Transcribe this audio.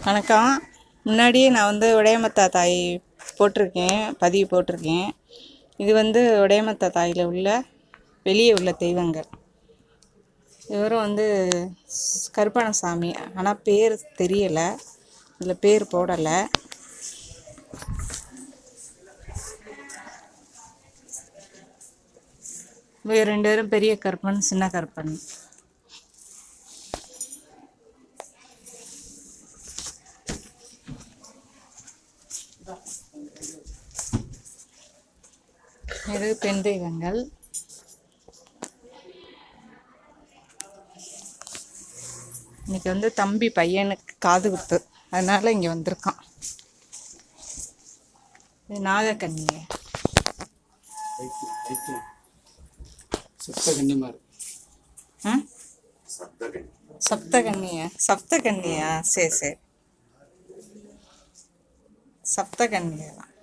வணக்கம். முன்னாடியே நான் உடையமத்தா தாய் போட்டிருக்கேன், பதிவு போட்டிருக்கேன். இது உடையமத்தா தாயில் உள்ள வெளியே உள்ள தெய்வங்கள். இவரும் கருப்பணசாமி, ஆனால் பேர் தெரியலை, இதில் பேர் போடலை. இவங்க 2 பேரும் பெரிய கருப்பன், சின்ன கருப்பன். இது பெண் தெய்வங்கள். இன்னைக்கு தம்பி பையனுக்கு காது குத்து, அதனால இங்கே வந்திருக்கான். இது நாகக்கன்னியை. சப்தகன்னியா? சரி சரி, சப்தகன்னியா தான்.